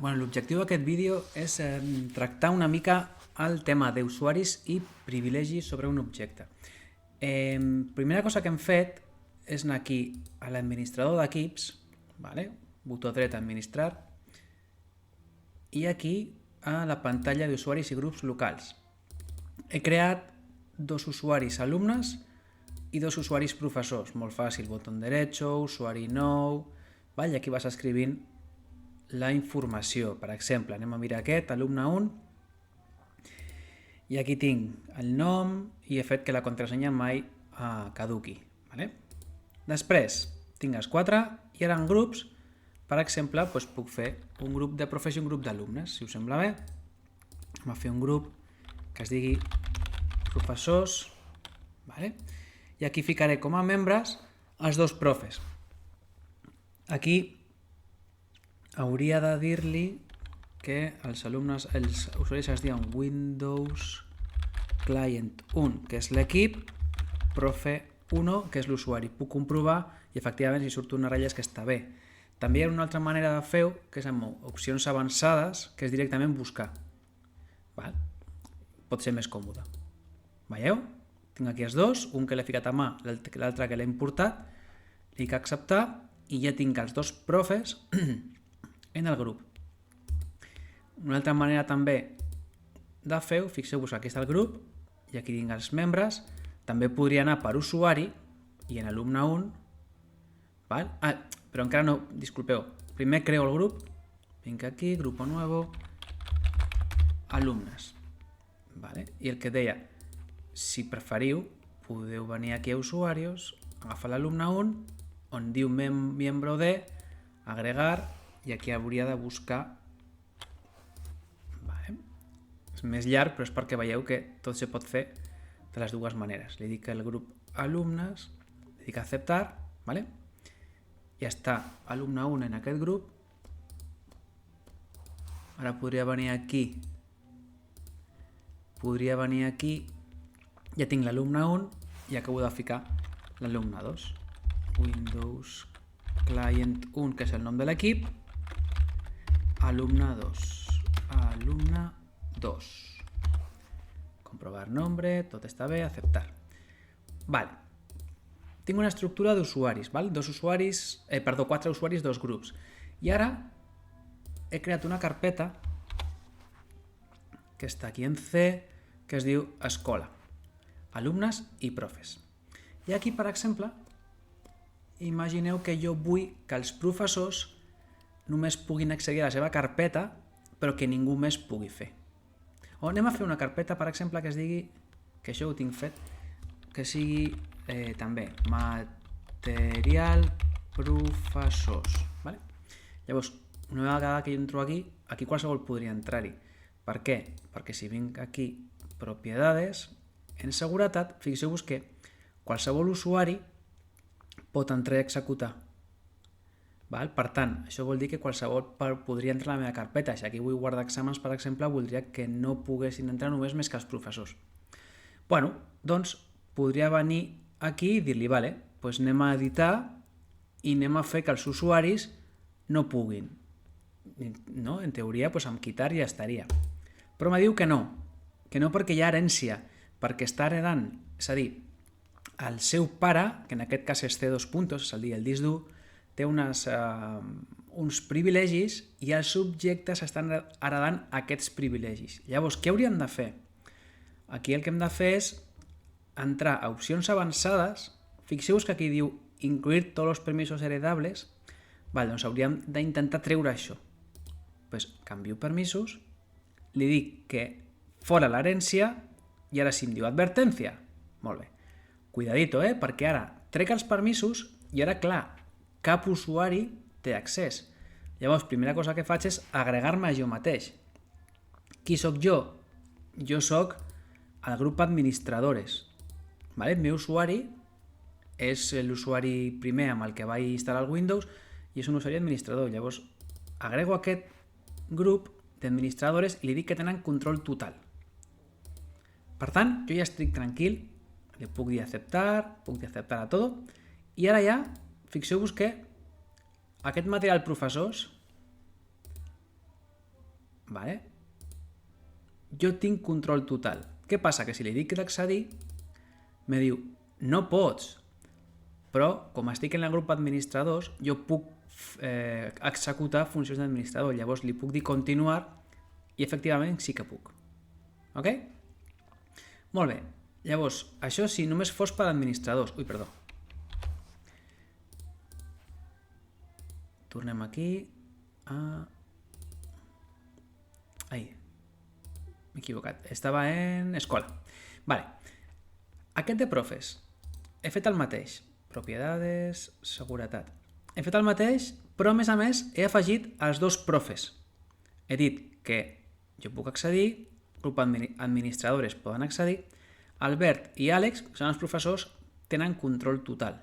L'objectiu d'aquest vídeo és tractar una mica el tema d'usuaris i privilegis sobre un objecte. Primera cosa que hem fet és anar aquí a l'administrador d'equips, botó dret administrar, i aquí a la pantalla d'usuaris i grups locals. He creat dos usuaris alumnes i dos usuaris professors. Molt fàcil, botó derecho, usuari nou, i aquí vas escrivint la informació. Per exemple, anem a mirar aquest, alumne 1, i aquí tinc el nom i he fet que la contrasenya mai caduqui. Després tinc els 4 i ara en grups, per exemple, puc fer un grup de profes i un grup d'alumnes. Si us sembla bé, anem a fer un grup que es digui professors, i aquí ficaré com a membres els dos profes. Aquí hauria de dir-li que els usuaris es diuen Windows Client 1, que és l'equip, profe 1, que és l'usuari. Puc comprovar i efectivament si surt una ratlla és que està bé. També hi ha una altra manera de fer-ho, que és amb opcions avançades, que és directament buscar. Pot ser més còmode. Veieu? Tinc aquí els dos, un que l'he ficat a mà, l'altre que l'he importat, li dic acceptar i ja tinc els dos profes en el grup. Una altra manera també de fer-ho, fixeu-vos, aquí està el grup i aquí tinc els membres. També podria anar per usuari i en alumne 1, però encara no, disculpeu, primer creo el grup, vinc aquí, grupo nuevo, alumnes. I el que deia, si preferiu, podeu venir aquí a usuarios, agafar l'alumne 1, on diu miembro de, agregar, i aquí hauria de buscar. És més llarg, però és perquè veieu que tot se pot fer de les dues maneres. Li dic el grup alumnes, li dic acceptar, i està alumne 1 en aquest grup. Ara podria venir aquí, ja tinc l'alumne 1 i acabo de ficar l'alumne 2. Windows Client 1, que és el nom de l'equip, alumne 2, alumne 2. Comprovar nombre, tot està bé, acceptar. Tinc una estructura d'usuaris, 4 usuaris, 2 grups. I ara he creat una carpeta que està aquí en C, que es diu escola, alumnes i profes. I aquí, per exemple, imagineu que jo vull que els professors només puguin accedir a la seva carpeta, però que ningú més pugui fer. O anem a fer una carpeta, per exemple, que es digui, que això ho tinc fet, que sigui també material professors. Llavors, una vegada que jo entro aquí qualsevol podria entrar-hi. Per què? Perquè si vinc aquí, propiedades, en seguretat, fixeu-vos que qualsevol usuari pot entrar i executar. Per tant, això vol dir que qualsevol podria entrar a la meva carpeta. Si aquí vull guardar exàmens, per exemple, voldria que no poguessin entrar només més que els professors. Doncs podria venir aquí i dir-li, anem a editar i anem a fer que els usuaris no puguin. En teoria, amb quitar ja estaria. Però me diu que no perquè hi ha herència, perquè està heredant, és a dir, el seu pare, que en aquest cas és C2 puntos, és a dir, el disc dur, té uns privilegis i els subjectes estan heredant aquests privilegis. Llavors, què hauríem de fer? Aquí el que hem de fer és entrar a opcions avançades. Fixeu-vos que aquí diu incluir tots els permisos heredables. Doncs hauríem d'intentar treure això. Canvio permisos, li dic que fora l'herència i ara sí em diu advertència. Molt bé. Cuidadito, perquè ara trec els permisos i ara, clar, cap usuari té accés. Llavors, primera cosa que faig és agregar-me a jo mateix. Qui sóc jo? Jo sóc el grup administradores. El meu usuari és l'usuari primer amb el que vaig instal·lar el Windows i és un usuari administrador. Llavors, agrego aquest grup d'administradores i li dic que tenen control total. Per tant, jo ja estic tranquil, li puc dir acceptar a tot, i ara ja, fixeu-vos que aquest material professors Vale? Jo tinc control total. Què passa? Que si li dic d'accedir, me diu, no pots, però com estic en el grup administradors, jo puc executar funcions d'administrador. Llavors li puc dir continuar i efectivament sí que puc. Ok? Molt bé. Llavors, això si només fos per administradors. Ui, perdó. Tornem aquí. Ai, m'he equivocat. Estava en escola. Vale. Aquest de profes. He fet el mateix. Propiedades, seguretat. He fet el mateix, però a més he afegit els dos profes. He dit que jo puc accedir, grup administradores poden accedir, Albert i Àlex, que són els professors, tenen control total.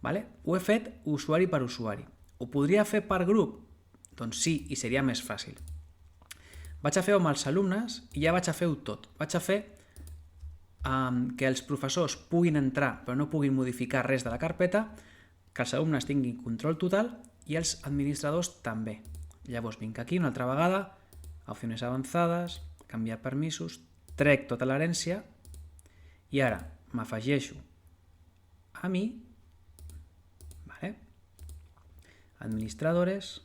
Vale? Ho he fet usuari per usuari. Ho podria fer per grup? Doncs sí, i seria més fàcil. Vaig a fer-ho amb els alumnes i ja vaig a fer-ho tot. Vaig a fer que els professors puguin entrar però no puguin modificar res de la carpeta, que els alumnes tinguin control total i els administradors també. Llavors vinc aquí una altra vegada, a opcions avançades, canviar permisos, trec tota l'herència i ara m'afegeixo a mi, vale? Administradores,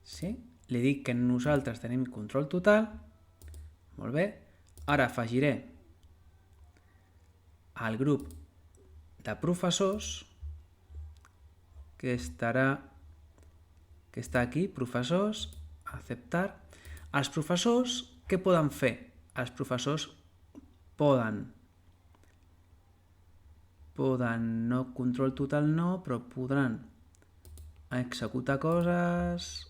sí? Li dic que nosaltres tenim control total, molt bé, ara afegiré al grup de professors que està aquí, professors, acceptar. Els professors, què poden fer? Els professors poden no control total no, però podran executar coses,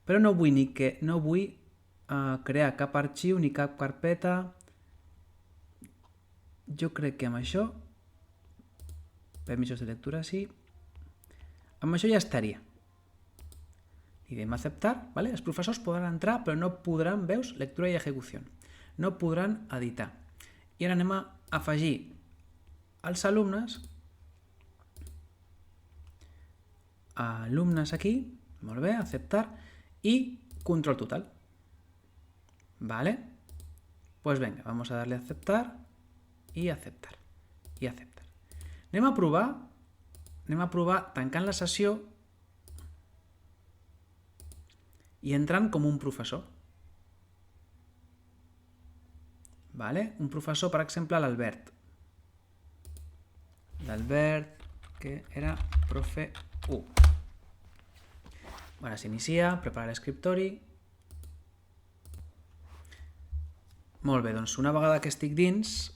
però no vull crear cap arxiu ni cap carpeta. Jo crec que amb això, permisos de lectura sí, amb això ja estaria. Li diem acceptar, ¿vale? Els professors podran entrar però no podran, veus, lectura i execució. No podran editar. I ara anem a afegir els alumnes aquí, molt bé, acceptar, i control total. ¿Vale? Pues venga, vamos a darle a aceptar y aceptar y aceptar. Anem a provar tancant la sessió i entrant com un professor. ¿Vale? Un professor, per exemple, l'Albert. L'Albert, que era profe 1. Ara s'inicia, prepara l'escriptori. Molt bé, doncs una vegada que estic dins,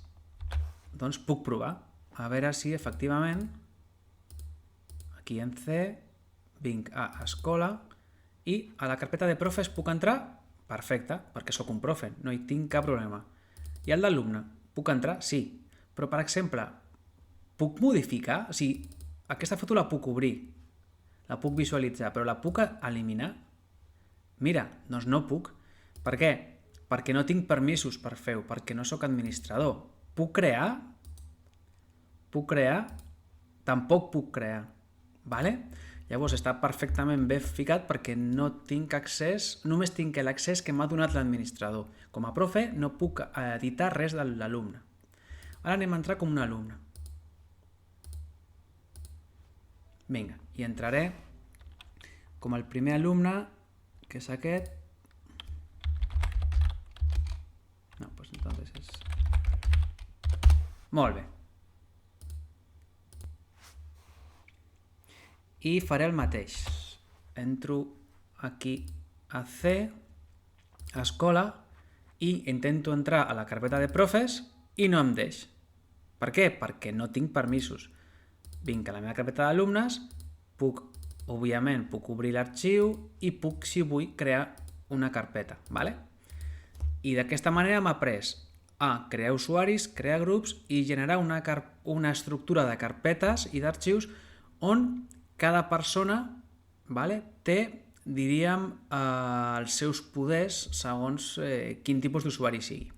doncs puc provar. A veure si efectivament, aquí en C, vinc a escola i a la carpeta de profes puc entrar? Perfecte, perquè sóc un profe, no hi tinc cap problema. I el d'alumne, puc entrar? Sí. Però, per exemple, puc modificar? O sigui, aquesta foto la puc obrir, la puc visualitzar, però la puc eliminar? Mira, doncs no puc. Per què? Perquè no tinc permisos per fer-ho, perquè no sóc administrador. Puc crear? Puc crear? Tampoc puc crear. Vale? Llavors està perfectament ben ficat perquè no tinc accés, només tinc l'accés que m'ha donat l'administrador. Com a profe no puc editar res de l'alumne. Ara anem a entrar com un alumne. Vinga, i entraré com el primer alumne, que és aquest. No, doncs entonces és... Molt bé. I faré el mateix. Entro aquí a C, a escola, i intento entrar a la carpeta de profes i no em deix. Per què? Perquè no tinc permisos. Vinc a la meva carpeta d'alumnes, òbviament puc obrir l'arxiu i puc, si vull, crear una carpeta. ¿Vale? I d'aquesta manera m'ha après a crear usuaris, crear grups i generar una estructura de carpetes i d'arxius on cada persona, vale, té, diríem, els seus poders segons quin tipus d'usuari sigui.